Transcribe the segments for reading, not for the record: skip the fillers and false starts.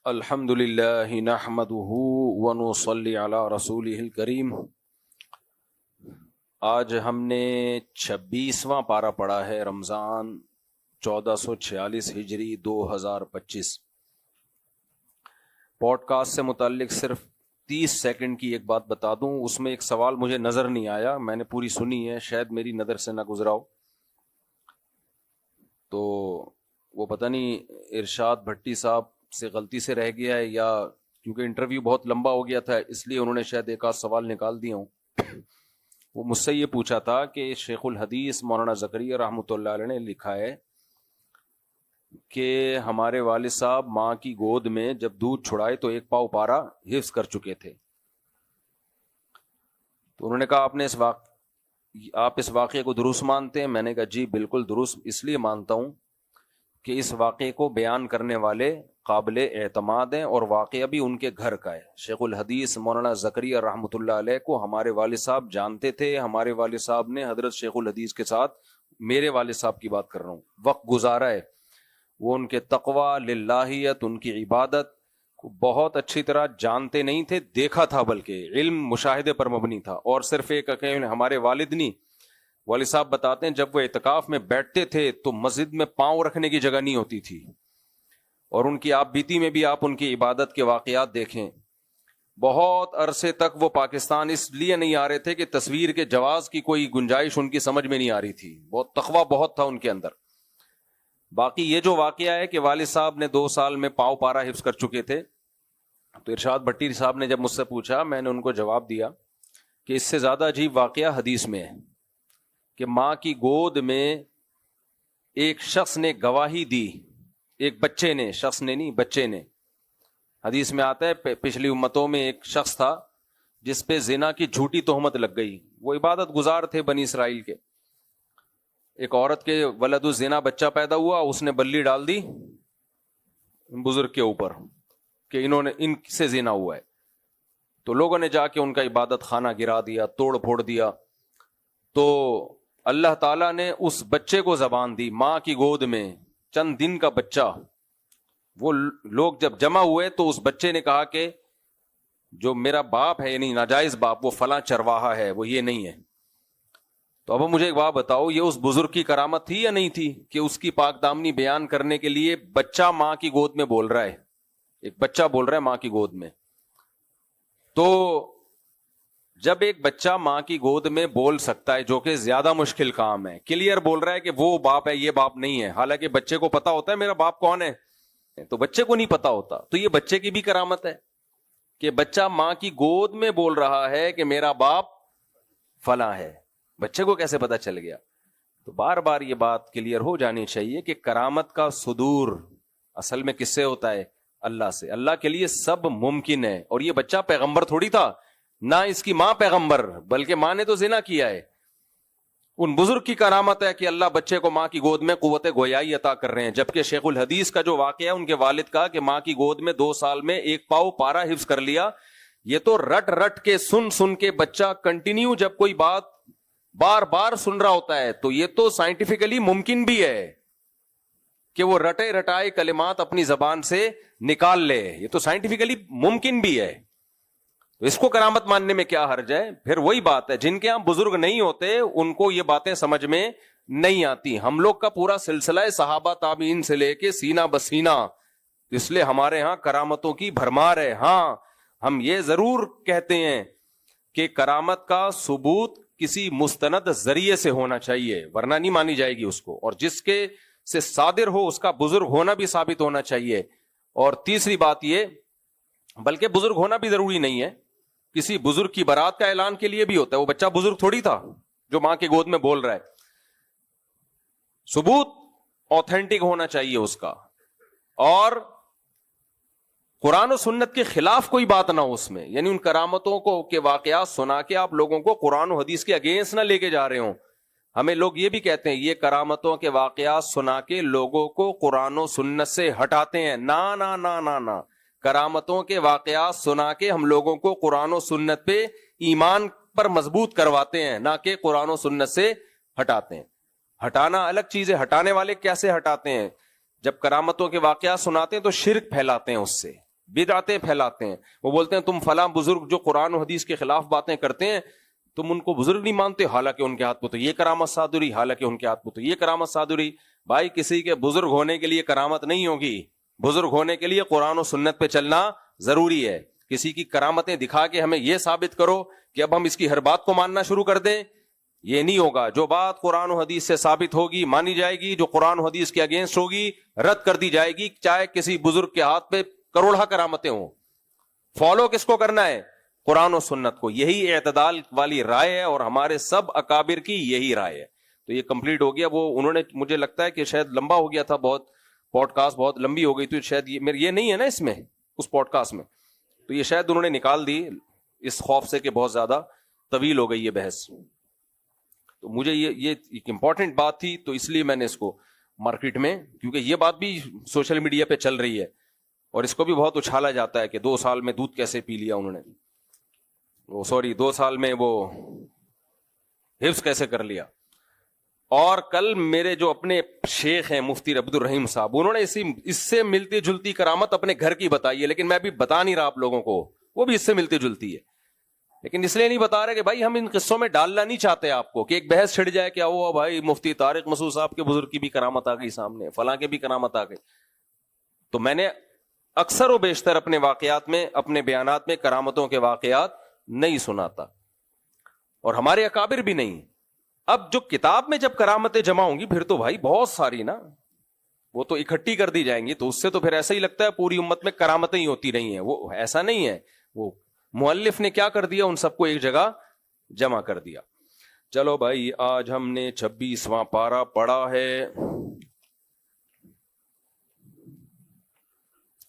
الحمد للہ نحمده ونصلی علی رسولہ الکریم۔ آج ہم نے 26واں پارہ پڑھا ہے، رمضان 1446 ہجری 2025۔ پوڈ کاسٹ سے متعلق صرف 30 سیکنڈ کی ایک بات بتا دوں، اس میں ایک سوال مجھے نظر نہیں آیا، میں نے پوری سنی ہے، شاید میری نظر سے نہ گزرا ہو، تو وہ پتہ نہیں ارشاد بھٹی صاحب سے غلطی سے رہ گیا ہے، یا کیونکہ انٹرویو بہت لمبا ہو گیا تھا اس لیے انہوں نے شاید ایک آدھ سوال نکال دیا ہوں۔ وہ مجھ سے یہ پوچھا تھا کہ شیخ الحدیث مولانا زکریا رحمۃ اللہ علیہ نے لکھا ہے کہ ہمارے والد صاحب ماں کی گود میں جب دودھ چھڑائے تو ایک پاؤ پارا حفظ کر چکے تھے، تو انہوں نے کہا آپ اس واقعے کو درست مانتے ہیں؟ میں نے کہا جی بالکل درست اس لیے مانتا ہوں کہ اس واقعے کو بیان کرنے والے قابل اعتماد ہیں اور واقعہ بھی ان کے گھر کا ہے۔ شیخ الحدیث مولانا زکریا رحمۃ اللہ علیہ کو ہمارے والد صاحب جانتے تھے، ہمارے والد صاحب نے حضرت شیخ الحدیث کے ساتھ، میرے والد صاحب کی بات کر رہا ہوں، وقت گزارا ہے، وہ ان کے تقوی، للہیت، ان کی عبادت کو بہت اچھی طرح جانتے نہیں تھے، دیکھا تھا، بلکہ علم مشاہدے پر مبنی تھا۔ اور صرف ایک ہمارے والد نہیں، والد صاحب بتاتے ہیں جب وہ اعتکاف میں بیٹھتے تھے تو مسجد میں پاؤں رکھنے کی جگہ نہیں ہوتی تھی، اور ان کی آپ بیتی میں بھی آپ ان کی عبادت کے واقعات دیکھیں۔ بہت عرصے تک وہ پاکستان اس لیے نہیں آ رہے تھے کہ تصویر کے جواز کی کوئی گنجائش ان کی سمجھ میں نہیں آ رہی تھی، بہت تقویٰ بہت تھا ان کے اندر۔ باقی یہ جو واقعہ ہے کہ والد صاحب نے 2 سال میں پاؤ پارا حفظ کر چکے تھے، تو ارشاد بھٹی صاحب نے جب مجھ سے پوچھا، میں نے ان کو جواب دیا کہ اس سے زیادہ عجیب واقعہ حدیث میں ہے کہ ماں کی گود میں ایک شخص نے گواہی دی، ایک بچے نے، شخص نے نہیں، بچے نے۔ حدیث میں آتا ہے پچھلی امتوں میں ایک شخص تھا جس پہ زنا کی جھوٹی تہمت لگ گئی، وہ عبادت گزار تھے بنی اسرائیل کے۔ ایک عورت کے ولد الزنا بچہ پیدا ہوا، اس نے بلی ڈال دی بزرگ کے اوپر کہ انہوں نے ان سے زنا ہوا ہے، تو لوگوں نے جا کے ان کا عبادت خانہ گرا دیا، توڑ پھوڑ دیا۔ تو اللہ تعالیٰ نے اس بچے کو زبان دی، ماں کی گود میں چند دن کا بچہ۔ وہ لوگ جب جمع ہوئے تو اس بچے نے کہا کہ جو میرا باپ ہے، یعنی ناجائز باپ، وہ فلاں چرواہا ہے، وہ یہ نہیں ہے۔ تو اب مجھے ایک بات بتاؤ، یہ اس بزرگ کی کرامت تھی یا نہیں تھی کہ اس کی پاک دامنی بیان کرنے کے لیے بچہ ماں کی گود میں بول رہا ہے، ایک بچہ بول رہا ہے ماں کی گود میں؟ تو جب ایک بچہ ماں کی گود میں بول سکتا ہے، جو کہ زیادہ مشکل کام ہے، کلیئر بول رہا ہے کہ وہ باپ ہے، یہ باپ نہیں ہے، حالانکہ بچے کو پتا ہوتا ہے میرا باپ کون ہے، تو بچے کو نہیں پتا ہوتا، تو یہ بچے کی بھی کرامت ہے کہ بچہ ماں کی گود میں بول رہا ہے کہ میرا باپ فلاں ہے۔ بچے کو کیسے پتا چل گیا؟ تو بار بار یہ بات کلیئر ہو جانی چاہیے کہ کرامت کا صدور اصل میں کس سے ہوتا ہے؟ اللہ سے۔ اللہ کے لیے سب ممکن ہے، اور یہ بچہ پیغمبر تھوڑی تھا، نہ اس کی ماں پیغمبر، بلکہ ماں نے تو زنا کیا ہے۔ ان بزرگ کی کرامت ہے کہ اللہ بچے کو ماں کی گود میں قوت گویائی عطا کر رہے ہیں، جبکہ شیخ الحدیث کا جو واقعہ ہے ان کے والد کا کہ ماں کی گود میں 2 سال میں ایک پاؤ پارا حفظ کر لیا، یہ تو رٹ رٹ کے سن کے بچہ کنٹینیو جب کوئی بات بار بار سن رہا ہوتا ہے، تو یہ تو سائنٹیفکلی ممکن بھی ہے کہ وہ رٹے رٹائے کلمات اپنی زبان سے نکال لے، یہ تو سائنٹیفکلی ممکن بھی ہے۔ تو اس کو کرامت ماننے میں کیا حرج ہے؟ پھر وہی بات ہے، جن کے یہاں بزرگ نہیں ہوتے ان کو یہ باتیں سمجھ میں نہیں آتی۔ ہم لوگ کا پورا سلسلہ ہے صحابہ تابعین سے لے کے سینہ بسینہ، اس لیے ہمارے ہاں کرامتوں کی بھرمار ہے۔ ہاں ہم یہ ضرور کہتے ہیں کہ کرامت کا ثبوت کسی مستند ذریعے سے ہونا چاہیے، ورنہ نہیں مانی جائے گی اس کو، اور جس کے سے صادر ہو اس کا بزرگ ہونا بھی ثابت ہونا چاہیے۔ اور تیسری بات یہ، بلکہ بزرگ ہونا بھی ضروری نہیں ہے، کسی بزرگ کی برات کا اعلان کے لیے بھی ہوتا ہے، وہ بچہ بزرگ تھوڑی تھا جو ماں کی گود میں بول رہا ہے۔ ثبوت اوتھینٹک ہونا چاہیے اس کا، اور قرآن و سنت کے خلاف کوئی بات نہ ہو اس میں، یعنی ان کرامتوں کو کے واقعات سنا کے آپ لوگوں کو قرآن و حدیث کے اگینسٹ نہ لے کے جا رہے ہوں۔ ہمیں لوگ یہ بھی کہتے ہیں یہ کرامتوں کے واقعات سنا کے لوگوں کو قرآن و سنت سے ہٹاتے ہیں، نا نا نا نا نا، کرامتوں کے واقعات سنا کے ہم لوگوں کو قرآن و سنت پہ ایمان پر مضبوط کرواتے ہیں، نہ کہ قرآن و سنت سے ہٹاتے ہیں۔ ہٹانا الگ چیز ہے، ہٹانے والے کیسے ہٹاتے ہیں؟ جب کرامتوں کے واقعات سناتے ہیں تو شرک پھیلاتے ہیں اس سے، بدعتیں پھیلاتے ہیں. وہ بولتے ہیں تم فلاں بزرگ جو قرآن و حدیث کے خلاف باتیں کرتے ہیں تم ان کو بزرگ نہیں مانتے, حالانکہ ان کے ہاتھ میں تو یہ کرامت صادری, حالانکہ ان کے ہاتھ میں تو یہ کرامت صادری. بھائی کسی کے بزرگ ہونے کے لیے کرامت نہیں ہوگی, بزرگ ہونے کے لیے قرآن و سنت پہ چلنا ضروری ہے. کسی کی کرامتیں دکھا کے ہمیں یہ ثابت کرو کہ اب ہم اس کی ہر بات کو ماننا شروع کر دیں, یہ نہیں ہوگا. جو بات قرآن و حدیث سے ثابت ہوگی مانی جائے گی, جو قرآن و حدیث کے اگینسٹ ہوگی رد کر دی جائے گی, چاہے کسی بزرگ کے ہاتھ پہ کروڑہ کرامتیں ہوں. فالو کس کو کرنا ہے؟ قرآن و سنت کو. یہی اعتدال والی رائے ہے اور ہمارے سب اکابر کی یہی رائے ہے. تو یہ کمپلیٹ ہو گیا. وہ انہوں نے, مجھے لگتا ہے کہ شاید لمبا ہو گیا تھا, بہت پوڈ کاسٹ بہت لمبی ہو گئی, تو شاید یہ نہیں ہے نا اس میں اس پوڈ کاسٹ میں, تو یہ شاید انہوں نے نکال دی اس خوف سے کہ بہت زیادہ طویل ہو گئی یہ بحث. تو مجھے یہ ایک امپورٹنٹ بات تھی, تو اس لیے میں نے اس کو مارکیٹ میں, کیونکہ یہ بات بھی سوشل میڈیا پہ چل رہی ہے اور اس کو بھی بہت اچھالا جاتا ہے کہ 2 سال میں دودھ کیسے پی لیا انہوں نے, 2 سال میں وہ حفظ کیسے کر لیا. اور کل میرے جو اپنے شیخ ہیں مفتی عبد الرحیم صاحب, انہوں نے اس سے ملتی جلتی کرامت اپنے گھر کی بتائی ہے, لیکن میں ابھی بتا نہیں رہا آپ لوگوں کو, وہ بھی اس سے ملتی جلتی ہے, لیکن اس لیے نہیں بتا رہے کہ بھائی ہم ان قصوں میں ڈالنا نہیں چاہتے آپ کو کہ ایک بحث چھڑ جائے کہ وہ بھائی مفتی طارق مسعود صاحب کے بزرگ کی بھی کرامت آ گئی سامنے, فلاں کے بھی کرامت آ گئی. تو میں نے اکثر و بیشتر اپنے واقعات میں, اپنے بیانات میں کرامتوں کے واقعات نہیں سناتا, اور ہمارے اکابر بھی نہیں. اب جو کتاب میں جب کرامتیں جمع ہوں گی پھر تو بھائی بہت ساری نا, وہ تو اکٹھی کر دی جائیں گی, تو اس سے تو پھر ایسا ہی لگتا ہے پوری امت میں کرامتیں ہی ہوتی رہی ہیں. وہ ایسا نہیں ہے, وہ مؤلف نے کیا کر دیا, ان سب کو ایک جگہ جمع کر دیا. چلو بھائی, آج ہم نے 26واں پارہ پڑھا ہے.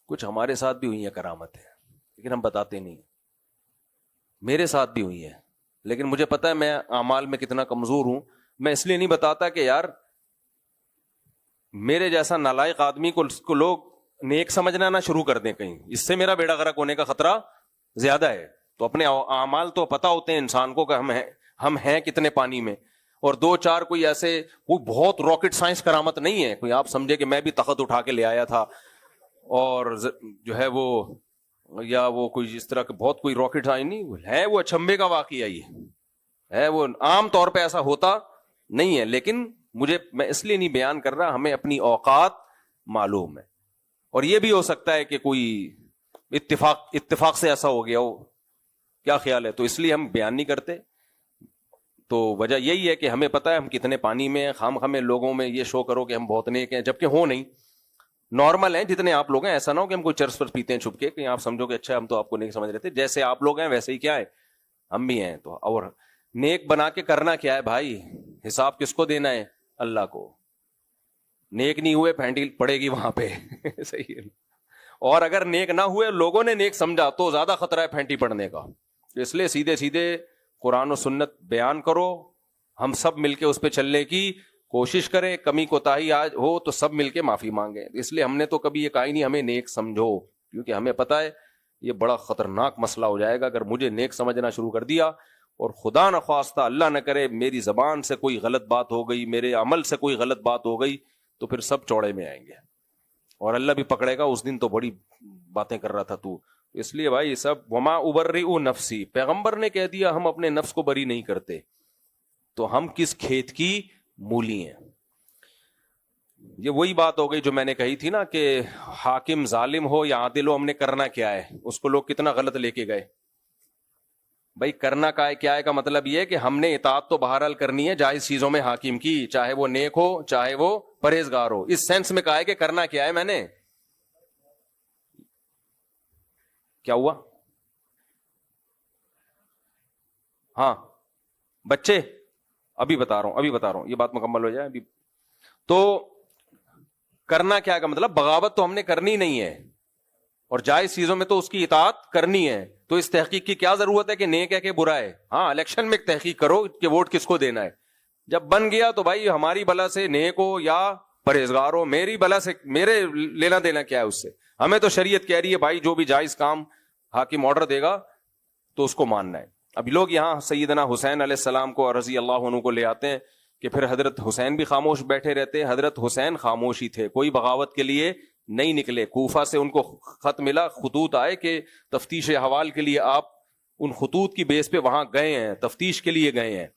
کچھ ہمارے ساتھ بھی ہوئی ہیں کرامتیں, لیکن ہم بتاتے نہیں. میرے ساتھ بھی ہوئی ہیں, لیکن مجھے پتا ہے میں اعمال میں کتنا کمزور ہوں. میں اس لیے نہیں بتاتا کہ یار میرے جیسا نالائق آدمی کو لوگ نیک سمجھنا نہ شروع کر دیں کہیں, اس سے میرا بیڑا غرق ہونے کا خطرہ زیادہ ہے. تو اپنے اعمال تو پتا ہوتے ہیں انسان کو کہ ہم ہیں کتنے پانی میں, اور 2-4 کوئی ایسے کوئی بہت راکٹ سائنس کرامت نہیں ہے. کوئی آپ سمجھے کہ میں بھی تخت اٹھا کے لے آیا تھا اور جو ہے وہ, یا وہ کوئی اس طرح کے بہت کوئی راکٹ نہیں ہے, وہ اچنبے کا واقعہ ہی ہے. وہ عام طور پہ ایسا ہوتا نہیں ہے, لیکن میں اس لیے نہیں بیان کر رہا, ہمیں اپنی اوقات معلوم ہے, اور یہ بھی ہو سکتا ہے کہ کوئی اتفاق سے ایسا ہو گیا ہو, کیا خیال ہے, تو اس لیے ہم بیان نہیں کرتے. تو وجہ یہی ہے کہ ہمیں پتہ ہے ہم کتنے پانی میں. ہمیں لوگوں میں یہ شو کرو کہ ہم بہت نیک ہیں, جبکہ ہو نہیں, نارمل ہیں جتنے آپ لوگ ہیں. ایسا نہ ہو کہ ہم کوئی چرس پر پیتے ہیں چھپ کے, کہ آپ سمجھو کہ اچھا ہم تو آپ کو نیک سمجھ رہے تھے. جیسے آپ لوگ ہیں ویسے ہی کیا ہے ہم بھی ہیں. تو اور نیک بنا کے کرنا کیا ہے بھائی, حساب کس کو دینا ہے, اللہ کو. نیک نہیں ہوئے پھینٹی پڑے گی وہاں پہ صحیح ہے. اور اگر نیک نہ ہوئے, لوگوں نے نیک سمجھا, تو زیادہ خطرہ ہے پھینٹی پڑنے کا. اس لیے سیدھے سیدھے قرآن و سنت بیان کرو, ہم سب مل کے اس پہ چلنے کی کوشش کریں. کمی کوتاہی آج ہو تو سب مل کے معافی مانگیں. اس لیے ہم نے تو کبھی یہ کہا ہی نہیں ہمیں نیک سمجھو, کیونکہ ہمیں پتا ہے یہ بڑا خطرناک مسئلہ ہو جائے گا اگر مجھے نیک سمجھنا شروع کر دیا, اور خدا نخواستہ اللہ نہ کرے میری زبان سے کوئی غلط بات ہو گئی, میرے عمل سے کوئی غلط بات ہو گئی, تو پھر سب چوڑے میں آئیں گے, اور اللہ بھی پکڑے گا, اس دن تو بڑی باتیں کر رہا تھا تو. اس لیے بھائی سب وما ابرئ نفسی, پیغمبر نے کہہ دیا ہم اپنے نفس کو بری نہیں کرتے, تو ہم کس کھیت کی مولی ہیں. یہ وہی بات ہو گئی جو میں نے کہی تھی نا کہ حاکم ظالم ہو یا عادل ہو, ہم نے کرنا کیا ہے. اس کو لوگ کتنا غلط لے کے گئے. بھائی کرنا کیا ہے کا مطلب یہ ہے کہ ہم نے اطاعت تو بہرحال کرنی ہے جائز چیزوں میں حاکم کی, چاہے وہ نیک ہو چاہے وہ پرہیزگار ہو. اس سینس میں کہا ہے کہ کرنا کیا ہے. میں نے کیا ہوا, ہاں بچے ابھی بتا رہا ہوں یہ بات مکمل ہو جائے ابھی. تو کرنا کیا کا مطلب بغاوت تو ہم نے کرنی نہیں ہے, اور جائز چیزوں میں تو اس کی اطاعت کرنی ہے. تو اس تحقیق کی کیا ضرورت ہے کہ نیک ہے کہ برا ہے. ہاں الیکشن میں ایک تحقیق کرو کہ ووٹ کس کو دینا ہے. جب بن گیا تو بھائی ہماری بلا سے نیک ہو یا پرہیزگار ہو, میری بلا سے میرے لینا دینا کیا ہے اس سے. ہمیں تو شریعت کہہ رہی ہے بھائی جو بھی جائز کام حاکم آرڈر دے گا تو اس کو ماننا ہے. ابھی لوگ یہاں سیدنا حسین علیہ السلام کو رضی اللہ عنہ کو لے آتے ہیں کہ پھر حضرت حسین بھی خاموش بیٹھے رہتے. حضرت حسین خاموش ہی تھے, کوئی بغاوت کے لیے نہیں نکلے. کوفہ سے ان کو خط ملا, خطوط آئے کہ تفتیش احوال کے لیے آپ ان خطوط کی بیس پہ وہاں گئے ہیں, تفتیش کے لیے گئے ہیں,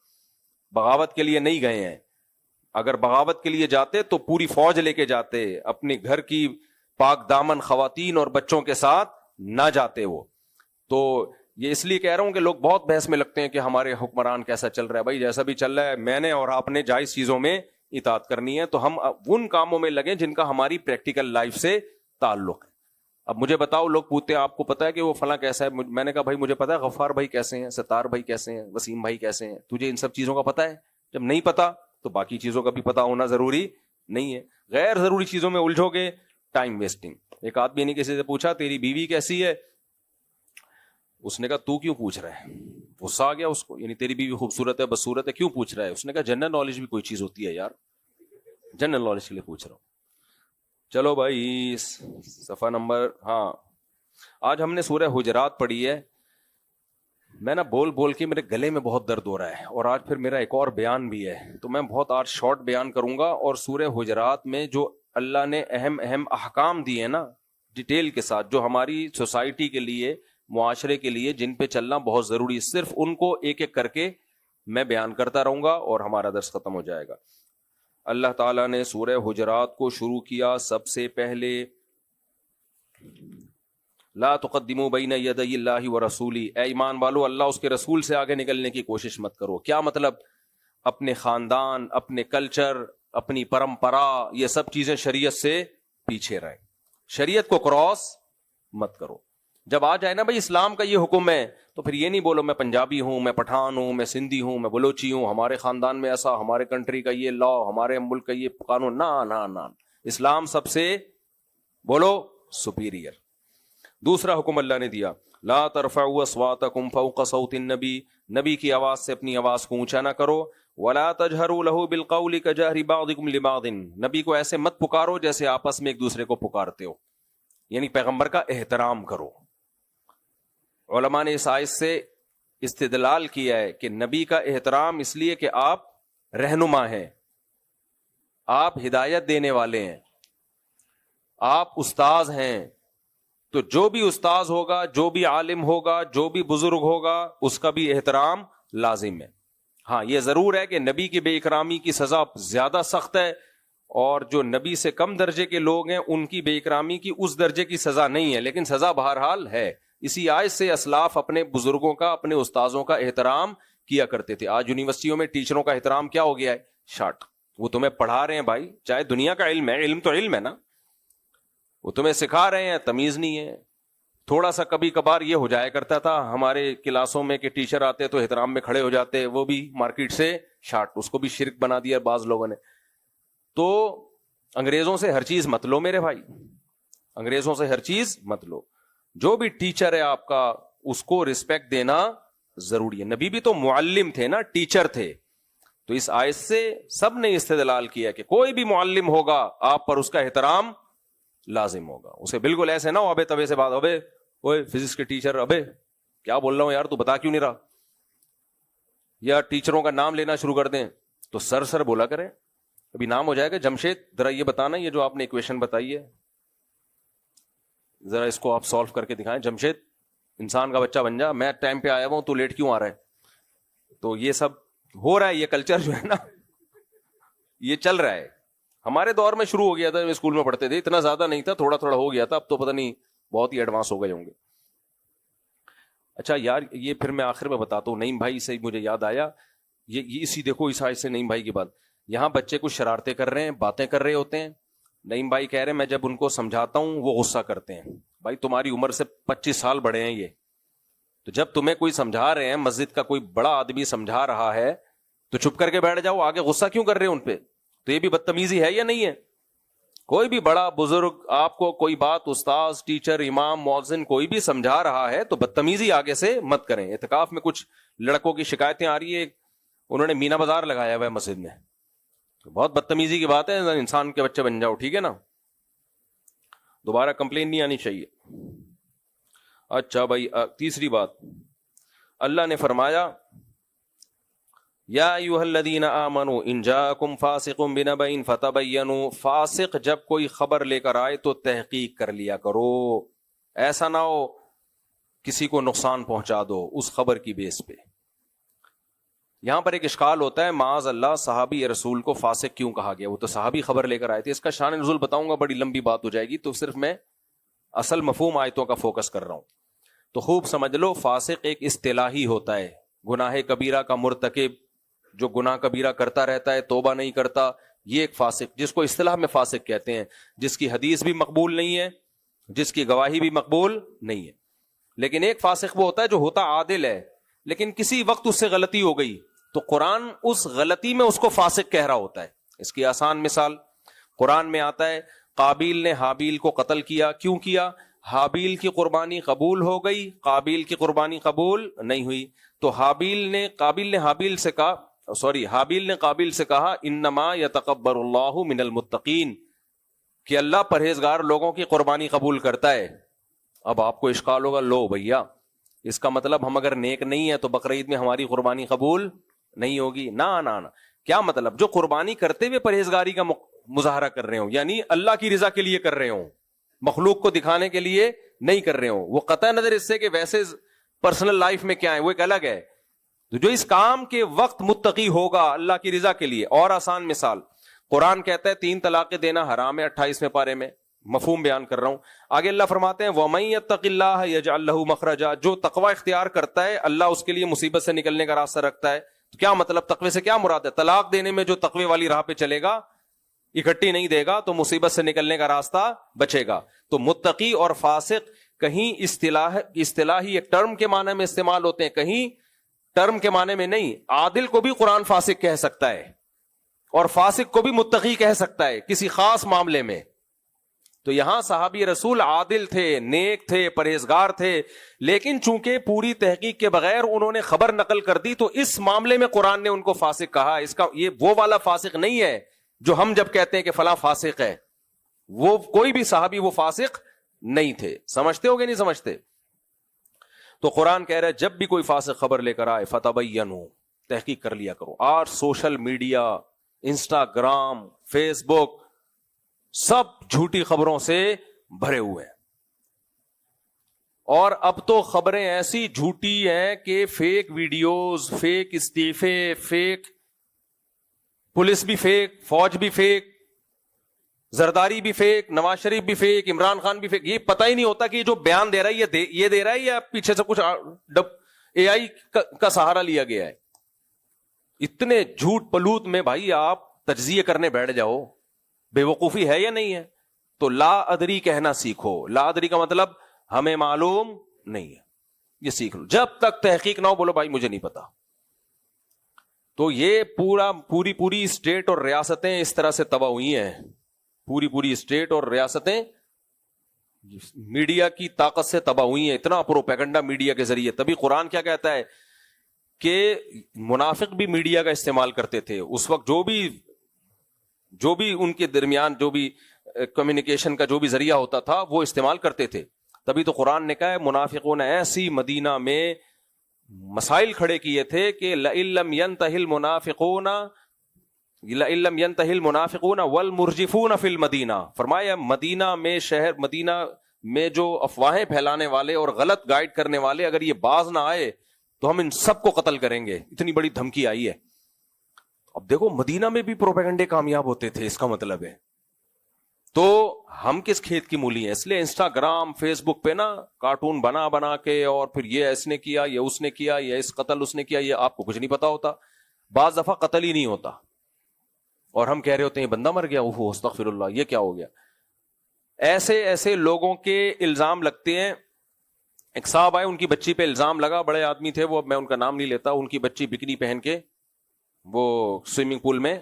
بغاوت کے لیے نہیں گئے ہیں. اگر بغاوت کے لیے جاتے تو پوری فوج لے کے جاتے, اپنے گھر کی پاک دامن خواتین اور بچوں کے ساتھ نہ جاتے وہ. تو یہ اس لیے کہہ رہا ہوں کہ لوگ بہت بحث میں لگتے ہیں کہ ہمارے حکمران کیسا چل رہا ہے. بھائی جیسا بھی چل رہا ہے, میں نے اور آپ نے جائز چیزوں میں اطاعت کرنی ہے, تو ہم ان کاموں میں لگیں جن کا ہماری پریکٹیکل لائف سے تعلق ہے. اب مجھے بتاؤ, لوگ پوچھتے ہیں آپ کو پتا ہے کہ وہ فلاں کیسا ہے, میں نے کہا بھائی مجھے پتا ہے غفار بھائی کیسے ہیں, ستار بھائی کیسے ہیں, وسیم بھائی کیسے ہیں, تجھے ان سب چیزوں کا پتا ہے؟ جب نہیں پتا تو باقی چیزوں کا بھی پتا ہونا ضروری نہیں ہے. غیر ضروری چیزوں میں الجھو گے, ٹائم ویسٹنگ. ایک آدمی نے کسی سے پوچھا تیری بیوی کیسی ہے, اس نے کہا تو کیوں پوچھ رہا ہے, غصہ آ گیا اس کو, یعنی تیری بیوی خوبصورت ہے بدصورت ہے کیوں پوچھ رہا ہے. اس نے کہا جنرل نالج بھی کوئی چیز ہوتی ہے یار, جنرل نالج کے لیے پوچھ رہا ہوں. چلو بھائی صفحہ نمبر, ہاں آج ہم نے سورہ حجرات پڑھی ہے. میں نا بول بول کے میرے گلے میں بہت درد ہو رہا ہے, اور آج پھر میرا ایک اور بیان بھی ہے, تو میں بہت آج شارٹ بیان کروں گا. اور سورہ حجرات میں جو اللہ نے اہم احکام دیے نا ڈیٹیل کے ساتھ, جو ہماری سوسائٹی کے لیے, معاشرے کے لیے, جن پہ چلنا بہت ضروری ہے, صرف ان کو ایک ایک کر کے میں بیان کرتا رہوں گا اور ہمارا درس ختم ہو جائے گا. اللہ تعالیٰ نے سورہ حجرات کو شروع کیا سب سے پہلے لا تقدموا بین یدی اللہ ورسولہ, اے ایمان والو اللہ اس کے رسول سے آگے نکلنے کی کوشش مت کرو. کیا مطلب؟ اپنے خاندان, اپنے کلچر, اپنی پرمپرا, یہ سب چیزیں شریعت سے پیچھے رہیں, شریعت کو کراس مت کرو. جب آ جائے نا بھائی اسلام کا یہ حکم ہے, تو پھر یہ نہیں بولو میں پنجابی ہوں, میں پٹھان ہوں, میں سندھی ہوں, میں بلوچی ہوں, ہمارے خاندان میں ایسا, ہمارے کنٹری کا یہ لا, ہمارے ملک کا یہ قانون. نہ, اسلام سب سے بولو سپیریئر. دوسرا حکم اللہ نے دیا لا ترفعوا اصواتکم فوق صوت النبی, نبی کی آواز سے اپنی آواز کو اونچا نہ کرو. ولا تجہروا له بالقول کجہر بعضکم لبعض, نبی کو ایسے مت پکارو جیسے آپس میں ایک دوسرے کو پکارتے ہو, یعنی پیغمبر کا احترام کرو. علماء نے اس آیت سے استدلال کیا ہے کہ نبی کا احترام اس لیے کہ آپ رہنما ہیں, آپ ہدایت دینے والے ہیں, آپ استاذ ہیں, تو جو بھی استاذ ہوگا, جو بھی عالم ہوگا, جو بھی بزرگ ہوگا, اس کا بھی احترام لازم ہے. ہاں یہ ضرور ہے کہ نبی کی بے اکرامی کی سزا زیادہ سخت ہے, اور جو نبی سے کم درجے کے لوگ ہیں ان کی بے اکرامی کی اس درجے کی سزا نہیں ہے, لیکن سزا بہرحال ہے. اسی آیت سے اسلاف اپنے بزرگوں کا, اپنے استاذوں کا احترام کیا کرتے تھے. آج یونیورسٹیوں میں ٹیچروں کا احترام کیا ہو گیا ہے؟ شارٹ. وہ تمہیں پڑھا رہے ہیں بھائی, چاہے دنیا کا علم ہے, علم تو علم ہے نا, وہ تمہیں سکھا رہے ہیں, تمیز نہیں ہے. تھوڑا سا کبھی کبھار یہ ہو جایا کرتا تھا ہمارے کلاسوں میں کہ ٹیچر آتے تو احترام میں کھڑے ہو جاتے, وہ بھی مارکیٹ سے شارٹ, اس کو بھی شرک بنا دیا بعض لوگوں نے. تو انگریزوں سے ہر چیز مت لو میرے بھائی, انگریزوں سے ہر چیز مت لو. جو بھی ٹیچر ہے آپ کا اس کو رسپیکٹ دینا ضروری ہے. نبی بھی تو معلم تھے نا, ٹیچر تھے. تو اس آیت سے سب نے استدلال کیا کہ کوئی بھی معلم ہوگا آپ پر اس کا احترام لازم ہوگا. اسے بالکل ایسے نہ ہو ابے تبے سے بات, ابے اوے فزکس کے ٹیچر, ابے کیا بول رہا ہوں یار, تو بتا کیوں نہیں رہا. یا ٹیچروں کا نام لینا شروع کر دیں تو سر بولا کریں. ابھی نام ہو جائے گا, جمشید ذرا یہ بتانا, یہ جو آپ نے ایکویشن بتائی ہے ذرا اس کو آپ سالو کر کے دکھائیں. جمشید انسان کا بچہ بن جا, میں ٹائم پہ آیا ہوں, تو لیٹ کیوں آ رہا ہے. تو یہ سب ہو رہا ہے, یہ کلچر جو ہے نا یہ چل رہا ہے. ہمارے دور میں شروع ہو گیا تھا, اسکول میں پڑھتے تھے, اتنا زیادہ نہیں تھا, تھوڑا تھوڑا ہو گیا تھا, اب تو پتہ نہیں بہت ہی ایڈوانس ہو گئے ہوں گے. اچھا یار یہ پھر میں آخر میں بتاتا ہوں, نعیم بھائی سے مجھے یاد آیا, یہ اسی دیکھو اس آیت سے نعیم بھائی کی بات. یہاں بچے کچھ شرارتیں کر رہے ہیں, باتیں کر رہے ہوتے ہیں, نعیم بھائی کہہ رہے ہیں میں جب ان کو سمجھاتا ہوں وہ غصہ کرتے ہیں. بھائی تمہاری عمر سے 25 سال بڑے ہیں یہ, تو جب تمہیں کوئی سمجھا رہے ہیں, مسجد کا کوئی بڑا آدمی سمجھا رہا ہے, تو چپ کر کے بیٹھ جاؤ, آگے غصہ کیوں کر رہے ہیں ان پہ. تو یہ بھی بدتمیزی ہے یا نہیں ہے؟ کوئی بھی بڑا بزرگ آپ کو کوئی بات, استاذ, ٹیچر, امام, مؤذن کوئی بھی سمجھا رہا ہے تو بدتمیزی آگے سے مت کریں. اعتکاف میں کچھ لڑکوں کی شکایتیں آ رہی ہے, انہوں نے مینا بازار لگایا ہوا ہے مسجد میں, بہت بدتمیزی کی بات ہے, انسان کے بچے بن جاؤ, ٹھیک ہے نا, دوبارہ کمپلین نہیں آنی چاہیے. اچھا بھائی تیسری بات, اللہ نے فرمایا یا ایھا الذین آمنوا ان جاءکم فاسق بنبأ فتبینوا، فاسق جب کوئی خبر لے کر آئے تو تحقیق کر لیا کرو، ایسا نہ ہو کسی کو نقصان پہنچا دو اس خبر کی بیس پہ۔ یہاں پر ایک اشکال ہوتا ہے، معاذ اللہ صحابی رسول کو فاسق کیوں کہا گیا؟ وہ تو صحابی خبر لے کر آئے تھے۔ اس کا شان نزول بتاؤں گا، بڑی لمبی بات ہو جائے گی، تو صرف میں اصل مفہوم آیتوں کا فوکس کر رہا ہوں۔ تو خوب سمجھ لو، فاسق ایک اصطلاحی ہوتا ہے، گناہ کبیرہ کا مرتکب، جو گناہ کبیرہ کرتا رہتا ہے، توبہ نہیں کرتا، یہ ایک فاسق، جس کو اصطلاح میں فاسق کہتے ہیں، جس کی حدیث بھی مقبول نہیں ہے، جس کی گواہی بھی مقبول نہیں ہے۔ لیکن ایک فاسق وہ ہوتا ہے جو ہوتا عادل ہے، لیکن کسی وقت اس سے غلطی ہو گئی تو قرآن اس غلطی میں اس کو فاسق کہہ رہا ہوتا ہے۔ اس کی آسان مثال قرآن میں آتا ہے، قابیل نے حابیل کو قتل کیا، کیوں کیا؟ حابیل کی قربانی قبول ہو گئی، قابیل کی قربانی قبول نہیں ہوئی، تو حابیل نے قابیل سے کہا انما یتقبل اللہ من المتقین، کہ اللہ پرہیزگار لوگوں کی قربانی قبول کرتا ہے۔ اب آپ کو اشکال ہوگا، لو بھیا اس کا مطلب ہم اگر نیک نہیں ہیں تو بقرعید میں ہماری قربانی قبول نہیں ہوگی؟ نہ کیا مطلب؟ جو قربانی کرتے ہوئے پرہیزگاری کا مظاہرہ کر رہے ہوں، یعنی اللہ کی رضا کے لیے کر رہے ہوں، مخلوق کو دکھانے کے لیے نہیں کر رہے ہوں، وہ قطع نظر اس سے کہ ویسے پرسنل لائف میں کیا ہے وہ ایک الگ ہے، تو جو اس کام کے وقت متقی ہوگا اللہ کی رضا کے لیے۔ اور آسان مثال، قرآن کہتا ہے 3 طلاقیں دینا حرام ہے 28ویں پارے میں، مفہوم بیان کر رہا ہوں۔ آگے اللہ فرماتے ہیں وَمَن يَتَّقِ اللَّهَ يَجْعَل لَّهُ مَخْرَجًا، جو تقوی اختیار کرتا ہے اللہ اس کے لیے مصیبت سے نکلنے کا راستہ رکھتا ہے۔ تو کیا مطلب؟ تقوی سے کیا مراد ہے؟ طلاق دینے میں جو تقوی والی راہ پہ چلے گا، اکٹھی نہیں دے گا، تو مصیبت سے نکلنے کا راستہ بچے گا۔ تو متقی اور فاسق کہیں اصطلاحی ایک ٹرم کے معنی میں استعمال ہوتے ہیں، کہیں ٹرم کے معنی میں نہیں۔ عادل کو بھی قرآن فاسق کہہ سکتا ہے اور فاسق کو بھی متقی کہہ سکتا ہے کسی خاص معاملے میں۔ تو یہاں صحابی رسول عادل تھے، نیک تھے، پرہیزگار تھے، لیکن چونکہ پوری تحقیق کے بغیر انہوں نے خبر نقل کر دی تو اس معاملے میں قرآن نے ان کو فاسق کہا۔ اس کا یہ وہ والا فاسق نہیں ہے جو ہم جب کہتے ہیں کہ فلاں فاسق ہے، وہ کوئی بھی صحابی وہ فاسق نہیں تھے۔ سمجھتے ہو گے نہیں سمجھتے؟ تو قرآن کہہ رہا ہے جب بھی کوئی فاسق خبر لے کر آئے فتبینوا، تحقیق کر لیا کرو۔ اور سوشل میڈیا، انسٹاگرام، فیس بک، سب جھوٹی خبروں سے بھرے ہوئے ہیں، اور اب تو خبریں ایسی جھوٹی ہیں کہ فیک ویڈیوز، فیک استعفے، فیک پولیس بھی فیک، فوج بھی فیک، زرداری بھی فیک، نواز شریف بھی فیک، عمران خان بھی فیک۔ یہ پتہ ہی نہیں ہوتا کہ یہ جو بیان دے رہا ہے یہ دے رہا ہے یا پیچھے سے کچھ اے آئی کا سہارا لیا گیا ہے۔ اتنے جھوٹ پلوت میں بھائی آپ تجزیے کرنے بیٹھ جاؤ، بے وقوفی ہے یا نہیں ہے؟ تو لا ادری کہنا سیکھو۔ لا ادری کا مطلب ہمیں معلوم نہیں ہے، یہ سیکھ لو۔ جب تک تحقیق نہ ہو بولو بھائی مجھے نہیں پتا۔ تو یہ پوری اسٹیٹ اور ریاستیں اس طرح سے تباہ ہوئی ہیں، پوری اسٹیٹ اور ریاستیں میڈیا کی طاقت سے تباہ ہوئی ہیں، اتنا پروپیگنڈا میڈیا کے ذریعے۔ تبھی قرآن کیا کہتا ہے کہ منافق بھی میڈیا کا استعمال کرتے تھے اس وقت، جو بھی ان کے درمیان جو بھی کمیونیکیشن کا جو بھی ذریعہ ہوتا تھا وہ استعمال کرتے تھے۔ تبھی تو قرآن نے کہا ہے منافقوں نے ایسی مدینہ میں مسائل کھڑے کیے تھے کہ لَإِن لَّمْ يَنْتَهِ الْمُنَافِقُونَ وَالْمُرْجِفُونَ فِي الْمَدِينَةِ، فرمایا مدینہ میں، شہر مدینہ میں جو افواہیں پھیلانے والے اور غلط گائیڈ کرنے والے اگر یہ باز نہ آئے تو ہم ان سب کو قتل کریں گے، اتنی بڑی دھمکی آئی ہے۔ اب دیکھو مدینہ میں بھی پروپیگنڈے کامیاب ہوتے تھے، اس کا مطلب ہے تو ہم کس کھیت کی مولی ہیں؟ اس لیے انسٹاگرام، فیس بک پہ نا کارٹون بنا کے اور پھر یہ اس نے کیا، یہ اس نے کیا، یہ اس قتل اس نے کیا، یہ آپ کو کچھ نہیں پتا ہوتا۔ بعض دفعہ قتل ہی نہیں ہوتا اور ہم کہہ رہے ہوتے ہیں بندہ مر گیا، اوہ استغفر اللہ، یہ کیا ہو گیا۔ ایسے لوگوں کے الزام لگتے ہیں۔ ایک صاحب آئے، ان کی بچی پہ الزام لگا، بڑے آدمی تھے وہ، اب میں ان کا نام نہیں لیتا، ان کی بچی بکنی پہن کے وہ سوئمنگ پول میں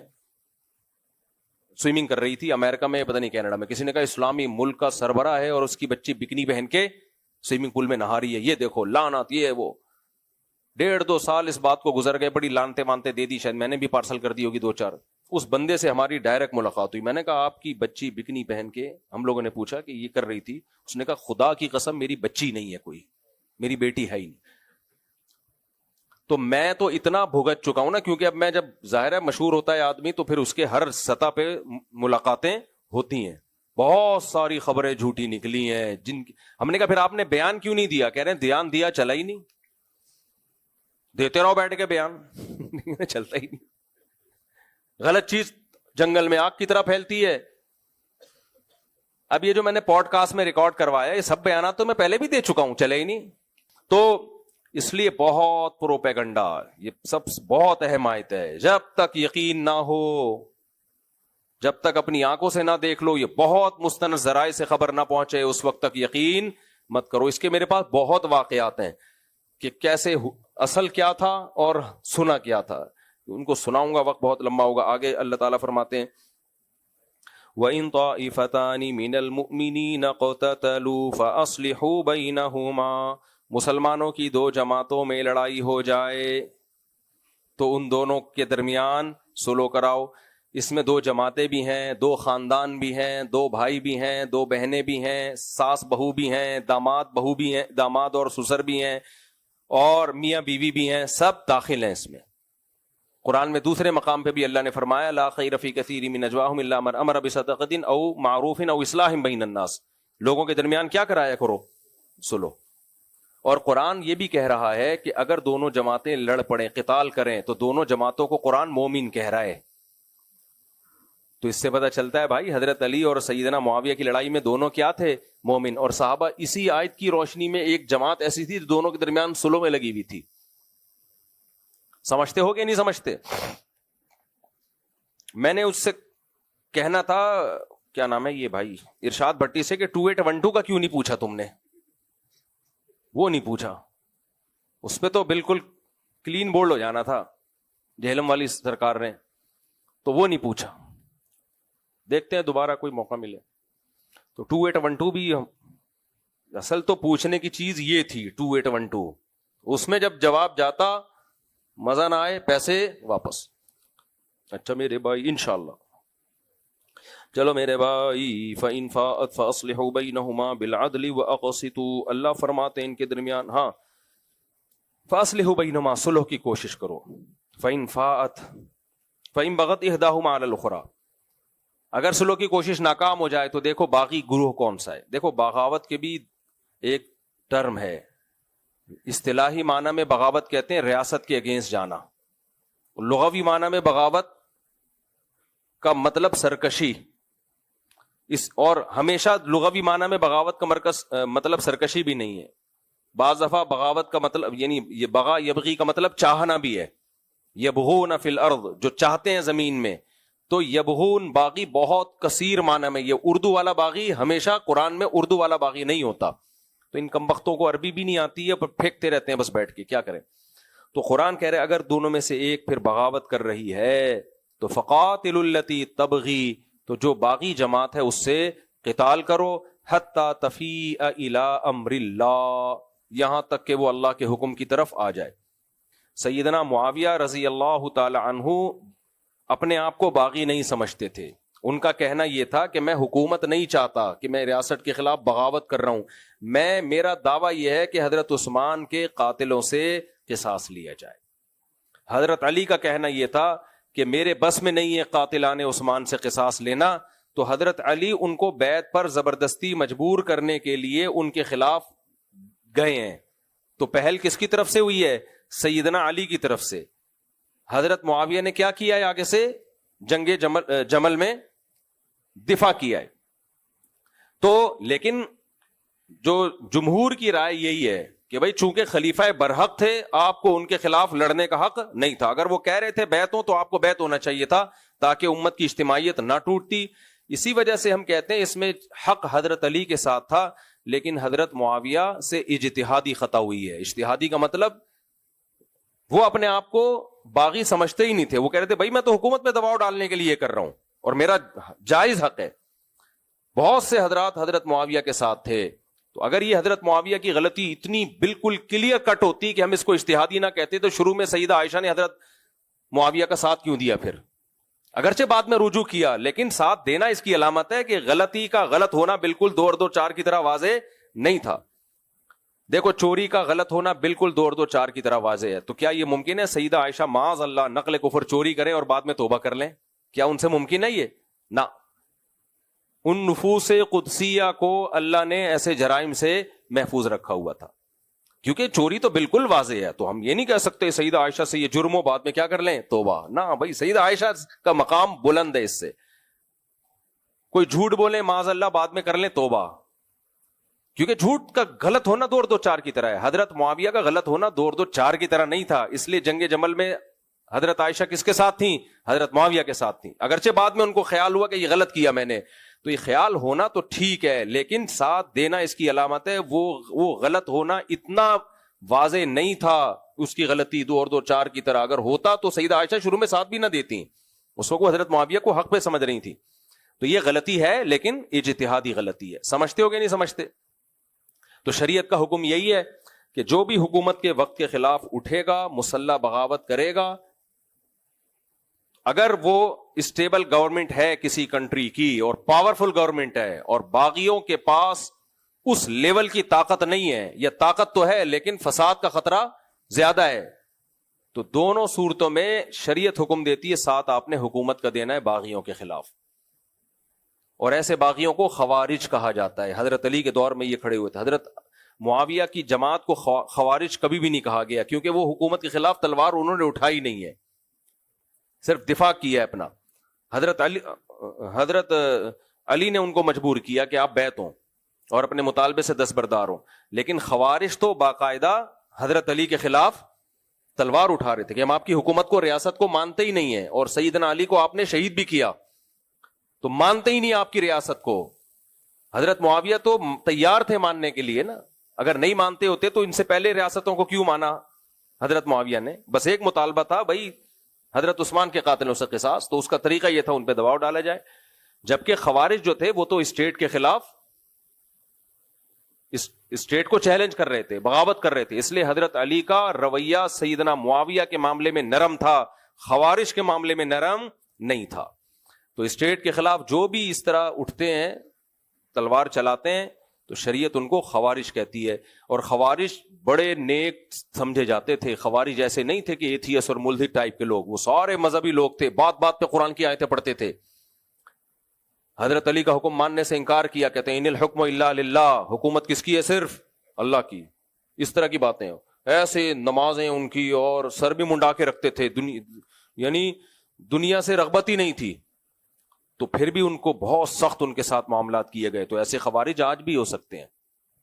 سوئمنگ کر رہی تھی، امریکہ میں پتہ نہیں کینیڈا میں، کسی نے کہا اسلامی ملک کا سربراہ ہے اور اس کی بچی بکنی پہن کے سوئمنگ پول میں نہا رہی ہے، یہ دیکھو لعنت، یہ ہے وہ۔ 1.5-2 سال اس بات کو گزر گئے، بڑی لانتے مانتے دے دی، شاید میں نے بھی پارسل کر دی ہوگی 2-4۔ اس بندے سے ہماری ڈائریکٹ ملاقات ہوئی، میں نے کہا آپ کی بچی بکنی پہن کے، ہم لوگوں نے پوچھا کہ یہ کر رہی تھی، اس نے کہا خدا کی قسم میری بچی نہیں ہے کوئی، میری بیٹی ہے ہی نہیں۔ تو میں تو اتنا بھگت چکا ہوں نا, کیونکہ اب میں جب ظاہر ہے مشہور ہوتا ہے آدمی تو پھر اس کے ہر سطح پہ ملاقاتیں ہوتی ہیں, بہت ساری خبریں جھوٹی نکلی ہیں جن کی ہم نے کہا پھر آپ نے بیان کیوں نہیں دیا؟ کہہ رہے ہیں دھیان دیا چلا ہی نہیں, دیتے رہو بیٹھ کے بیان چلتا ہی نہیں. غلط چیز جنگل میں آگ کی طرح پھیلتی ہے. اب یہ جو میں نے پوڈ کاسٹ میں ریکارڈ کروایا یہ سب بیانات تو میں پہلے بھی دے چکا ہوں, چلے ہی نہیں. تو اس لیے بہت پروپیگنڈا, یہ سب بہت اہم آیت ہے. جب تک یقین نہ ہو, جب تک اپنی آنکھوں سے نہ دیکھ لو, یہ بہت مستند ذرائع سے خبر نہ پہنچے, اس وقت تک یقین مت کرو. اس کے میرے پاس بہت واقعات ہیں کہ کیسے اصل کیا تھا اور سنا کیا تھا, ان کو سناؤں گا, وقت بہت لمبا ہوگا. آگے اللہ تعالیٰ فرماتے ہیں وَإِن طَائِفَتَانِ مِنَ الْمُؤْمِنِينَ اقْتَتَلُوا فَأَصْلِحُوا بَيْنَهُمَا, مسلمانوں کی دو جماعتوں میں لڑائی ہو جائے تو ان دونوں کے درمیان صلح کراؤ. اس میں دو جماعتیں بھی ہیں, دو خاندان بھی ہیں, دو بھائی بھی ہیں, دو بہنیں بھی ہیں, ساس بہو بھی ہیں, داماد بہو بھی ہیں, داماد اور سسر بھی ہیں, اور میاں بیوی بھی ہیں, سب داخل ہیں اس میں. قرآن میں دوسرے مقام پہ بھی اللہ نے فرمایا لا خیر فی کثیر من نجواہم الا من امر بصدقۃ او معروف او اصلاح بین الناس, لوگوں کے درمیان کیا کرایا کرو؟ صلح. اور قرآن یہ بھی کہہ رہا ہے کہ اگر دونوں جماعتیں لڑ پڑیں, قتال کریں, تو دونوں جماعتوں کو قرآن مومن کہہ رہا ہے. تو اس سے پتہ چلتا ہے بھائی حضرت علی اور سیدنا معاویہ کی لڑائی میں دونوں کیا تھے؟ مومن. اور صحابہ اسی آیت کی روشنی میں ایک جماعت ایسی تھی جو دونوں کے درمیان صلح میں لگی ہوئی تھی. سمجھتے ہو کہ نہیں سمجھتے؟ میں نے اس سے کہنا تھا, کیا نام ہے یہ بھائی ارشاد بھٹی سے, کہ 2812 کا کیوں نہیں پوچھا تم نے؟ وہ نہیں پوچھا, اس پہ تو بالکل کلین بولڈ ہو جانا تھا جہلم والی سرکار نے, تو وہ نہیں پوچھا. دیکھتے ہیں دوبارہ کوئی موقع ملے تو 2812 بھی. اصل تو پوچھنے کی چیز یہ تھی 2812, اس میں جب جواب جاتا مزہ نہ آئے پیسے واپس. اچھا میرے بھائی انشاءاللہ, چلو میرے بھائی فَإِن فَاءَتْ فَأَصْلِحُوا بَيْنَهُمَا بِالْعَدْلِ وَأَقْسِطُوا, اللہ فرماتے ہیں ان کے درمیان, ہاں فَأَصْلِحُوا بَيْنَهُمَا, صلح کی کوشش کرو. فَإِن فَاءَتْ فَإِن بَغَتْ إِحْدَاهُمَا عَلَى الْأُخْرَى, اگر صلح کی کوشش ناکام ہو جائے تو دیکھو باغی گروہ کون سا ہے. دیکھو بغاوت کے بھی ایک ٹرم ہے, اصطلاحی معنی میں بغاوت کہتے ہیں ریاست کے اگینسٹ جانا, لغوی معنی میں بغاوت کا مطلب سرکشی, اور ہمیشہ لغوی معنی میں بغاوت کا مطلب سرکشی بھی نہیں ہے. بعض دفعہ بغاوت کا مطلب یعنی یہ بغا یبغی کا مطلب چاہنا بھی ہے. یبغون فی الارض, جو چاہتے ہیں زمین میں, تو یبغون باغی بہت کثیر معنی میں. یہ اردو والا باغی ہمیشہ قرآن میں اردو والا باغی نہیں ہوتا, تو ان کمبختوں کو عربی بھی نہیں آتی ہے پر پھینکتے رہتے ہیں بس بیٹھ کے, کیا کریں. تو قرآن کہہ رہے اگر دونوں میں سے ایک پھر بغاوت کر رہی ہے تو فقاتلوا التی تبغی, تو جو باغی جماعت ہے اس سے قتال کرو, حتی تفیء الی امر اللہ, یہاں تک کہ وہ اللہ کے حکم کی طرف آ جائے. سیدنا معاویہ رضی اللہ تعالی عنہ اپنے آپ کو باغی نہیں سمجھتے تھے. ان کا کہنا یہ تھا کہ میں حکومت نہیں چاہتا کہ میں ریاست کے خلاف بغاوت کر رہا ہوں, میرا دعویٰ یہ ہے کہ حضرت عثمان کے قاتلوں سے قصاص لیا جائے. حضرت علی کا کہنا یہ تھا کہ میرے بس میں نہیں ہے قاتلان عثمان سے قصاص لینا, تو حضرت علی ان کو بیعت پر زبردستی مجبور کرنے کے لیے ان کے خلاف گئے ہیں. تو پہل کس کی طرف سے ہوئی ہے؟ سیدنا علی کی طرف سے. حضرت معاویہ نے کیا کیا ہے؟ آگے سے جنگ جمل میں دفاع کیا ہے. تو لیکن جو جمہور کی رائے یہی ہے کہ بھائی چونکہ خلیفہ برحق تھے, آپ کو ان کے خلاف لڑنے کا حق نہیں تھا. اگر وہ کہہ رہے تھے بیعت ہو تو آپ کو بیعت ہونا چاہیے تھا تاکہ امت کی اجتماعیت نہ ٹوٹتی. اسی وجہ سے ہم کہتے ہیں اس میں حق حضرت علی کے ساتھ تھا, لیکن حضرت معاویہ سے اجتہادی خطا ہوئی ہے. اجتہادی کا مطلب وہ اپنے آپ کو باغی سمجھتے ہی نہیں تھے. وہ کہہ رہے تھے بھائی میں تو حکومت پہ دباؤ ڈالنے کے لیے کر رہا ہوں اور میرا جائز حق ہے. بہت سے حضرات حضرت معاویہ کے ساتھ تھے. تو اگر یہ حضرت معاویہ کی غلطی اتنی بالکل کلیئر کٹ ہوتی کہ ہم اس کو اجتہادی نہ کہتے, تو شروع میں سیدہ عائشہ نے حضرت معاویہ کا ساتھ کیوں دیا؟ پھر اگرچہ بعد میں رجوع کیا, لیکن ساتھ دینا اس کی علامت ہے کہ غلطی کا غلط ہونا بالکل 2 اور 2 4 کی طرح واضح نہیں تھا. دیکھو چوری کا غلط ہونا بالکل 2 کی طرح واضح ہے. تو کیا یہ ممکن ہے سیدہ عائشہ معاذ اللہ نقل کفر چوری کریں اور بعد میں توبہ کر لیں؟ کیا ان سے ممکن ہے یہ؟ نہ. ان نفوس قدسیہ کو اللہ نے ایسے جرائم سے محفوظ رکھا ہوا تھا، کیونکہ چوری تو بالکل واضح ہے. تو ہم یہ نہیں کہہ سکتے سیدہ عائشہ سے یہ جرم ہو بعد میں کیا کر لیں توبہ. نہ بھائی، سیدہ عائشہ کا مقام بلند ہے اس سے. کوئی جھوٹ بولے معاذ اللہ بعد میں کر لیں توبہ، کیونکہ جھوٹ کا غلط ہونا 2 کی طرح ہے. حضرت معاویہ کا غلط ہونا 2 کی طرح نہیں تھا، اس لیے جنگ جمل میں حضرت عائشہ کس کے ساتھ تھیں؟ حضرت معاویہ کے ساتھ تھیں. اگرچہ بعد میں ان کو خیال ہوا کہ یہ غلط کیا میں نے، تو یہ خیال ہونا تو ٹھیک ہے، لیکن ساتھ دینا اس کی علامت ہے. وہ غلط ہونا اتنا واضح نہیں تھا، اس کی غلطی 2 کی طرح اگر ہوتا تو سیدہ عائشہ شروع میں ساتھ بھی نہ دیتی. اس وقت حضرت معاویہ کو حق پہ سمجھ رہی تھی. تو یہ غلطی ہے، لیکن اجتہادی غلطی ہے. سمجھتے ہو کہ نہیں سمجھتے؟ تو شریعت کا حکم یہی ہے کہ جو بھی حکومت کے وقت کے خلاف اٹھے گا، مسلح بغاوت کرے گا، اگر وہ اسٹیبل گورنمنٹ ہے کسی کنٹری کی اور پاورفل گورنمنٹ ہے اور باغیوں کے پاس اس لیول کی طاقت نہیں ہے، یا طاقت تو ہے لیکن فساد کا خطرہ زیادہ ہے، تو دونوں صورتوں میں شریعت حکم دیتی ہے ساتھ آپ نے حکومت کا دینا ہے باغیوں کے خلاف. اور ایسے باغیوں کو خوارج کہا جاتا ہے. حضرت علی کے دور میں یہ کھڑے ہوئے تھے. حضرت معاویہ کی جماعت کو خوارج کبھی بھی نہیں کہا گیا، کیونکہ وہ حکومت کے خلاف تلوار انہوں نے اٹھائی نہیں ہے، صرف دفاع کیا ہے اپنا. حضرت علی نے ان کو مجبور کیا کہ آپ بیعت ہوں اور اپنے مطالبے سے دستبردار ہوں، لیکن خوارج تو باقاعدہ حضرت علی کے خلاف تلوار اٹھا رہے تھے کہ ہم آپ کی حکومت کو، ریاست کو مانتے ہی نہیں ہیں. اور سیدنا علی کو آپ نے شہید بھی کیا تو مانتے ہی نہیں آپ کی ریاست کو. حضرت معاویہ تو تیار تھے ماننے کے لیے نا، اگر نہیں مانتے ہوتے تو ان سے پہلے ریاستوں کو کیوں مانا حضرت معاویہ نے؟ بس ایک مطالبہ تھا، بھائی حضرت عثمان کے قاتلوں سے قصاص، تو اس کا طریقہ یہ تھا ان پہ دباؤ ڈالا جائے. جبکہ خوارج جو تھے وہ تو اسٹیٹ کے خلاف، اسٹیٹ کو چیلنج کر رہے تھے، بغاوت کر رہے تھے. اس لیے حضرت علی کا رویہ سیدنا معاویہ کے معاملے میں نرم تھا، خوارج کے معاملے میں نرم نہیں تھا. تو اسٹیٹ کے خلاف جو بھی اس طرح اٹھتے ہیں، تلوار چلاتے ہیں، تو شریعت ان کو خوارج کہتی ہے. اور خوارج بڑے نیک سمجھے جاتے تھے. خوارج ایسے نہیں تھے کہ ایتھیس اور ملحد ٹائپ کے لوگ، وہ سارے مذہبی لوگ تھے، بات بات پہ قرآن کی آیتیں پڑھتے تھے. حضرت علی کا حکم ماننے سے انکار کیا، کہتے ہیں ان الحکم الا للہ، حکومت کس کی ہے؟ صرف اللہ کی. اس طرح کی باتیں ایسے، نمازیں ان کی، اور سر بھی منڈا کے رکھتے تھے، یعنی دنیا سے رغبت ہی نہیں تھی. تو پھر بھی ان کو بہت سخت ان کے ساتھ معاملات کیے گئے. تو ایسے خوارج آج بھی ہو سکتے ہیں.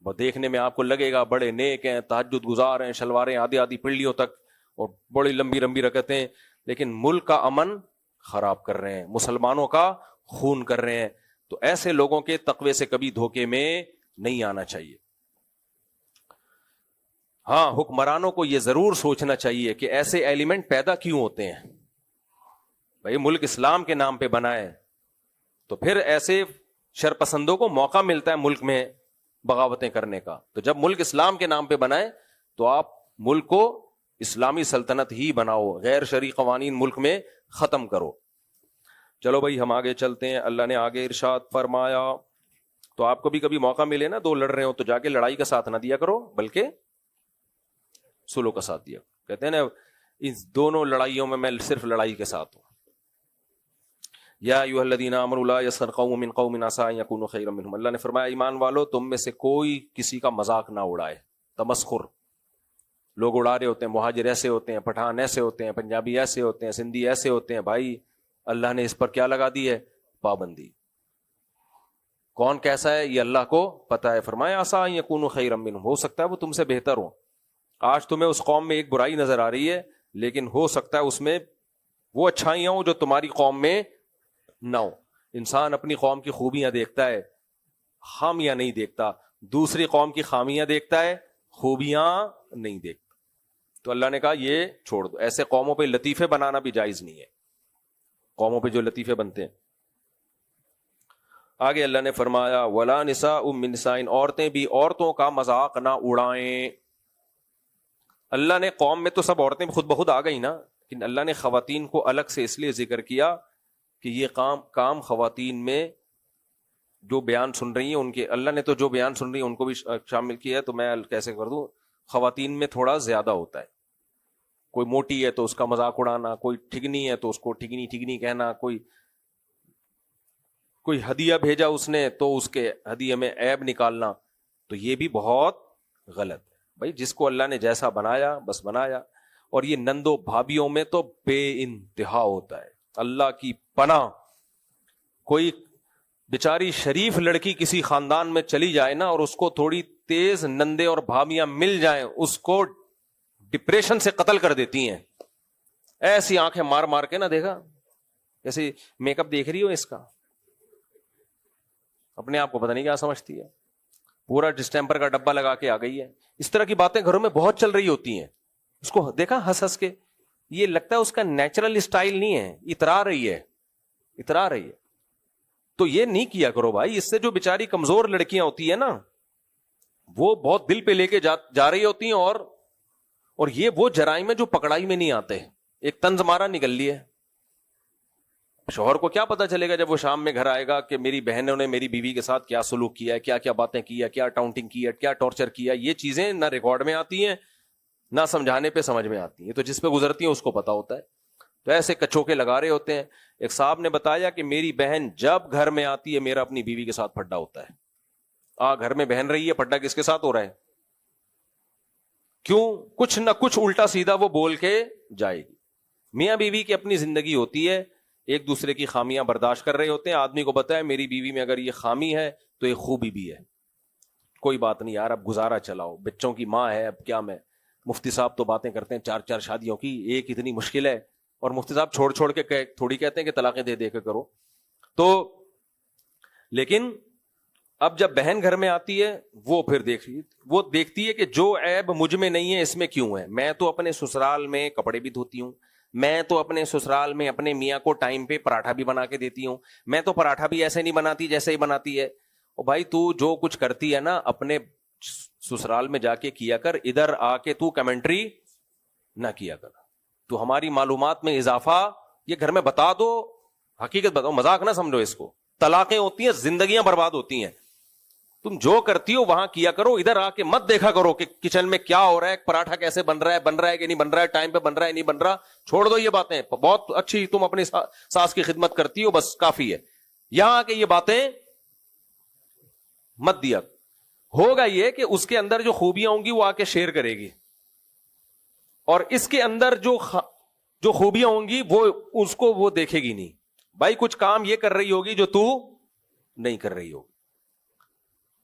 وہ دیکھنے میں آپ کو لگے گا بڑے نیک ہیں، تہجد گزار ہیں، شلواریں آدھی آدھی پنڈلیوں تک اور بڑی لمبی لمبی رکعتیں، لیکن ملک کا امن خراب کر رہے ہیں، مسلمانوں کا خون کر رہے ہیں. تو ایسے لوگوں کے تقوی سے کبھی دھوکے میں نہیں آنا چاہیے. ہاں، حکمرانوں کو یہ ضرور سوچنا چاہیے کہ ایسے ایلیمنٹ پیدا کیوں ہوتے ہیں. بھائی ملک اسلام کے نام پہ بنا ہے، تو پھر ایسے شرپسندوں کو موقع ملتا ہے ملک میں بغاوتیں کرنے کا. تو جب ملک اسلام کے نام پہ بنائے تو آپ ملک کو اسلامی سلطنت ہی بناؤ، غیر شرعی قوانین ملک میں ختم کرو. چلو بھائی ہم آگے چلتے ہیں. اللہ نے آگے ارشاد فرمایا، تو آپ کو بھی کبھی موقع ملے نا، 2 لڑ رہے ہو تو جا کے لڑائی کا ساتھ نہ دیا کرو، بلکہ سلو کا ساتھ دیا. کہتے ہیں نا ان دونوں لڑائیوں میں صرف لڑائی کے ساتھ ہوں. یا ایھا الذین آمنوا لا یسخر قوم من قوم عسى ان یکونوا خیرا منهم. اللہ نے فرمایا ایمان والو تم میں سے کوئی کسی کا مذاق نہ اڑائے. تمسخر لوگ اڑا رہے ہوتے ہیں، مہاجر ایسے ہوتے ہیں، پٹھان ایسے ہوتے ہیں، پنجابی ایسے ہوتے ہیں، سندھی ایسے ہوتے ہیں. بھائی اللہ نے اس پر کیا لگا دی ہے؟ پابندی. کون کیسا ہے یہ اللہ کو پتا ہے. فرمایا عسى ان یکونوا خیرا منهم، ہو سکتا ہے وہ تم سے بہتر ہو. آج تمہیں اس قوم میں ایک برائی نظر آ رہی ہے، لیکن ہو سکتا ہے اس میں وہ اچھائیاں ہوں جو تمہاری قوم میں نہ ہو. انسان اپنی قوم کی خوبیاں دیکھتا ہے، خامیاں نہیں دیکھتا. دوسری قوم کی خامیاں دیکھتا ہے، خوبیاں نہیں دیکھتا. تو اللہ نے کہا یہ چھوڑ دو. ایسے قوموں پہ لطیفے بنانا بھی جائز نہیں ہے، قوموں پہ جو لطیفے بنتے ہیں. آگے اللہ نے فرمایا ولا نساء من نساء، عورتیں بھی عورتوں کا مذاق نہ اڑائیں. اللہ نے قوم میں تو سب عورتیں خود بخود آ گئی نا، لیکن اللہ نے خواتین کو الگ سے اس لیے ذکر کیا کہ یہ کام خواتین میں جو بیان سن رہی ہیں ان کے, اللہ نے تو جو بیان سن رہی ہیں ان کو بھی شامل کیا ہے, تو میں کیسے کر دوں, خواتین میں تھوڑا زیادہ ہوتا ہے. کوئی موٹی ہے تو اس کا مذاق اڑانا, کوئی ٹھگنی ہے تو اس کو ٹھگنی ٹھگنی کہنا, کوئی ہدیہ بھیجا اس نے تو اس کے ہدیے میں عیب نکالنا, تو یہ بھی بہت غلط ہے. بھائی جس کو اللہ نے جیسا بنایا بس بنایا. اور یہ نندو بھابھیوں میں تو بے انتہا ہوتا ہے, اللہ کی پناہ. کوئی بیچاری شریف لڑکی کسی خاندان میں چلی جائے نا, اور اس کو تھوڑی تیز نندے اور بھابیاں مل جائیں, اس کو ڈپریشن سے قتل کر دیتی ہیں. ایسی آنکھیں مار مار کے نا, دیکھا جیسے میک اپ دیکھ رہی ہو اس کا, اپنے آپ کو پتہ نہیں کیا سمجھتی ہے, پورا ڈسٹیمپر کا ڈبہ لگا کے آ گئی ہے. اس طرح کی باتیں گھروں میں بہت چل رہی ہوتی ہیں. اس کو دیکھا ہنس ہنس کے, یہ لگتا ہے اس کا نیچرل اسٹائل نہیں ہے, اترا رہی ہے. تو یہ نہیں کیا کرو بھائی. اس سے جو بیچاری کمزور لڑکیاں ہوتی ہیں نا, وہ بہت دل پہ لے کے جا رہی ہوتی ہیں, اور یہ وہ جرائم ہے جو پکڑائی میں نہیں آتے. ایک طنز مارا نکل لی ہے. شوہر کو کیا پتا چلے گا جب وہ شام میں گھر آئے گا کہ میری بہنوں نے میری بیوی کے ساتھ کیا سلوک کیا ہے, کیا کیا باتیں کی ہے, کیا ٹاؤنٹنگ کی ہے, کیا ٹارچر کیا. یہ چیزیں نہ ریکارڈ میں آتی ہیں نہ سمجھانے پہ سمجھ میں آتی ہیں. تو جس پہ گزرتی ہیں اس کو پتا ہوتا ہے. تو ایسے کچوکے لگا رہے ہوتے ہیں. ایک صاحب نے بتایا کہ میری بہن جب گھر میں آتی ہے میرا اپنی بیوی کے ساتھ پھڈا ہوتا ہے. گھر میں بہن رہی ہے, پھڈا کس کے ساتھ ہو رہا ہے؟ کیوں؟ کچھ نہ کچھ الٹا سیدھا وہ بول کے جائے گی. میاں بیوی کی اپنی زندگی ہوتی ہے, ایک دوسرے کی خامیاں برداشت کر رہے ہوتے ہیں. آدمی کو بتایا میری بیوی میں اگر یہ خامی ہے تو یہ خوبی بھی ہے, کوئی بات نہیں یار, اب گزارا چلاؤ, بچوں کی ماں ہے, اب کیا میں. مفتی صاحب تو باتیں کرتے ہیں 4 شادیوں کی, ایک اتنی مشکل ہے, اور مفتی صاحب چھوڑ کے تھوڑی کہتے ہیں کہ طلاقیں دے کے کرو. تو لیکن اب جب بہن گھر میں آتی ہے وہ پھر وہ دیکھتی ہے کہ جو عیب مجھ میں نہیں ہے اس میں کیوں ہے. میں تو اپنے سسرال میں کپڑے بھی دھوتی ہوں, میں تو اپنے سسرال میں اپنے میاں کو ٹائم پہ پراٹھا بھی بنا کے دیتی ہوں, میں تو پراٹھا بھی ایسے نہیں بناتی جیسے ہی بناتی ہے. اور بھائی تو جو کچھ کرتی ہے نا اپنے سسرال میں جا کے کیا کر, ادھر آ کے تو کمنٹری نہ کیا کر. تو ہماری معلومات میں اضافہ, یہ گھر میں بتا دو, حقیقت بتاؤ, مذاق نہ سمجھو اس کو. طلاقیں ہوتی ہیں, زندگیاں برباد ہوتی ہیں. تم جو کرتی ہو وہاں کیا کرو, ادھر آ کے مت دیکھا کرو کہ کچن میں کیا ہو رہا ہے, پراٹھا کیسے بن رہا ہے کہ نہیں بن رہا ہے, ٹائم پہ بن رہا ہے نہیں بن رہا. چھوڑ دو یہ باتیں, بہت اچھی تم اپنی ساس کی خدمت کرتی ہو, بس کافی ہے. یہاں آ کے یہ باتیں مت دیا. ہوگا یہ کہ اس کے اندر جو خوبیاں ہوں گی وہ آ کے شیئر کرے گی, اور اس کے اندر جو خوبیاں ہوں گی وہ اس کو وہ دیکھے گی نہیں. بھائی کچھ کام یہ کر رہی ہوگی جو تو نہیں کر رہی ہوگی.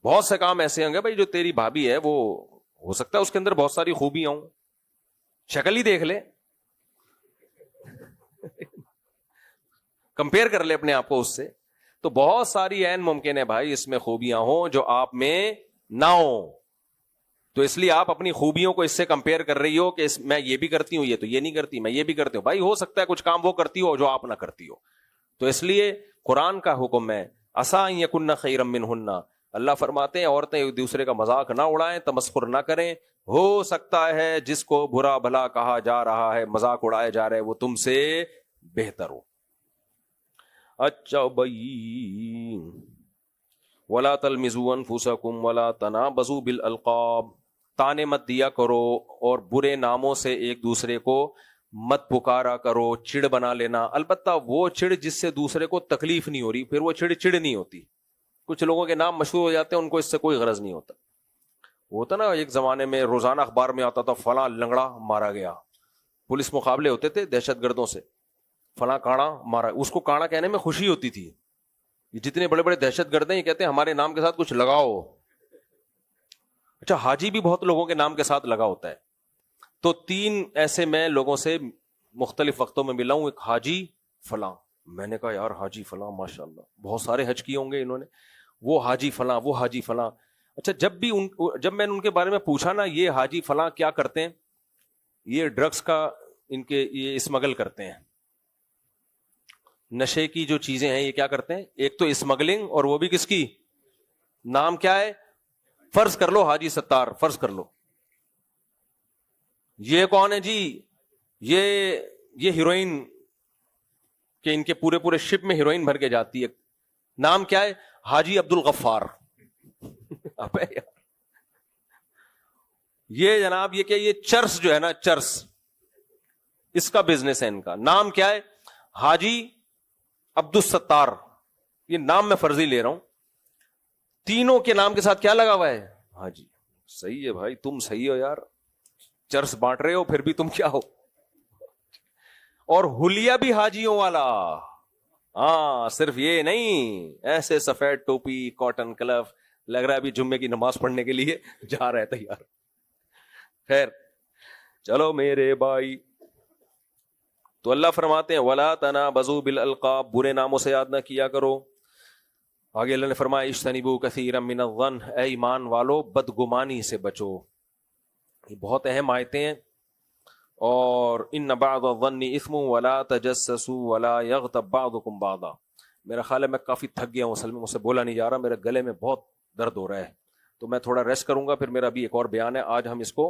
بہت سے کام ایسے ہوں گے بھائی جو تیری بھابھی ہے وہ ہو سکتا ہے اس کے اندر بہت ساری خوبیاں ہوں, شکل ہی دیکھ لے, کمپیئر کر لے اپنے آپ کو اس سے. تو بہت ساری عین ممکن ہے بھائی اس میں خوبیاں ہوں جو آپ میں نہ ہوں. تو اس لیے آپ اپنی خوبیوں کو اس سے کمپیئر کر رہی ہو کہ میں یہ بھی کرتی ہوں, یہ تو یہ نہیں کرتی, میں یہ بھی کرتی ہوں. بھائی ہو سکتا ہے کچھ کام وہ کرتی ہو جو آپ نہ کرتی ہو. تو اس لیے قرآن کا حکم ہے عسیٰ ان یکن خیرا منہن. اللہ فرماتے ہیں عورتیں ایک دوسرے کا مذاق نہ اڑائیں, تمسخر نہ کریں. ہو سکتا ہے جس کو برا بھلا کہا جا رہا ہے, مذاق اڑایا جا رہا ہے, وہ تم سے بہتر ہو. اچھا بھائی, ولا تلمزوا انفسکم ولا تنابزوا بالالقاب. تانے مت دیا کرو اور برے ناموں سے ایک دوسرے کو مت پکارا کرو. چڑ بنا لینا, البتہ وہ چڑ جس سے دوسرے کو تکلیف نہیں ہو رہی, پھر وہ چڑ نہیں ہوتی. کچھ لوگوں کے نام مشہور ہو جاتے ہیں, ان کو اس سے کوئی غرض نہیں ہوتا. ہوتا نا ایک زمانے میں روزانہ اخبار میں آتا تھا فلاں لنگڑا مارا گیا, پولیس مقابلے ہوتے تھے دہشت گردوں سے, فلاں کاڑا مارا. اس کو کاڑا کہنے میں خوشی ہوتی تھی. یہ جتنے بڑے بڑے دہشت گرد ہیں یہ کہتے ہیں ہمارے نام کے ساتھ کچھ لگاؤ. اچھا, حاجی بھی بہت لوگوں کے نام کے ساتھ لگا ہوتا ہے. تو 3 ایسے میں لوگوں سے مختلف وقتوں میں ملا ہوں. ایک حاجی فلاں, میں نے کہا یار حاجی فلاں ماشاءاللہ بہت سارے حج کیے ہوں گے انہوں نے, وہ حاجی فلاں, وہ حاجی فلاں. اچھا, جب میں نے ان کے بارے میں پوچھا نا, یہ حاجی فلاں کیا کرتے ہیں؟ یہ ڈرگس کا یہ اسمگل کرتے ہیں, نشے کی جو چیزیں ہیں یہ کیا کرتے ہیں, ایک تو اسمگلنگ, اور وہ بھی کس کی؟ نام کیا ہے؟ فرض کر لو حاجی ستار, فرض کر لو. یہ کون ہے جی؟ یہ ہیروئن کہ ان کے پورے شپ میں ہیروئن بھر کے جاتی ہے. نام کیا ہے؟ حاجی عبد الغفار. ابے یار یہ جناب یہ کیا، یہ چرس جو ہے نا، چرس اس کا بزنس ہے ان کا. نام کیا ہے؟ حاجی عبد الستار. یہ نام میں فرضی لے رہا ہوں. تینوں کے نام کے ساتھ کیا لگا ہوا ہے؟ حاجی. صحیح ہے بھائی، تم صحیح ہو یار، چرس بانٹ رہے ہو پھر بھی تم کیا ہو. اور حلیہ بھی حاجیوں والا. ہاں صرف یہ نہیں، ایسے سفید ٹوپی، کاٹن کلف، لگ رہا ہے ابھی جمعے کی نماز پڑھنے کے لیے جا رہا ہے تیار. خیر چلو میرے بھائی، تو اللہ فرماتے ہیں وَلَا تَنَابَزُوا بِالْأَلْقَابِ، برے ناموں سے یاد نہ کیا کرو. آگے اللہ نے فرمایا اجتنبوا کثیرا من الظن، اے ایمان والو بدگمانی سے بچو. یہ بہت اہم آیتیں ہیں. اور ان بعض الظن اثم ولا تجسسوا ولا یغتب بعضکم بعضا. میرا خیال ہے میں کافی تھک گیا ہوں، اصل میں مجھ سے بولا نہیں جا رہا، میرے گلے میں بہت درد ہو رہا ہے، تو میں تھوڑا ریسٹ کروں گا، پھر میرا بھی ایک اور بیان ہے. آج ہم اس کو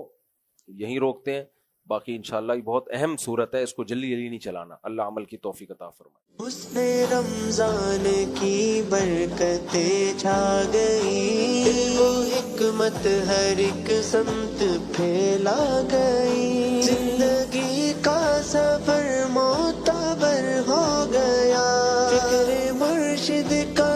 یہیں روکتے ہیں. باقی انشاءاللہ یہ بہت اہم صورت ہے، اس کو جلدی جلدی نہیں چلانا. اللہ عمل کی توفیق عطا فرمائے. حسن رمضان کی برکتیں چھا گئی، وہ حکمت ہر ایک سمت پھیلا گئی، زندگی کا سفر معتبر ہو گیا، فکر مرشد کا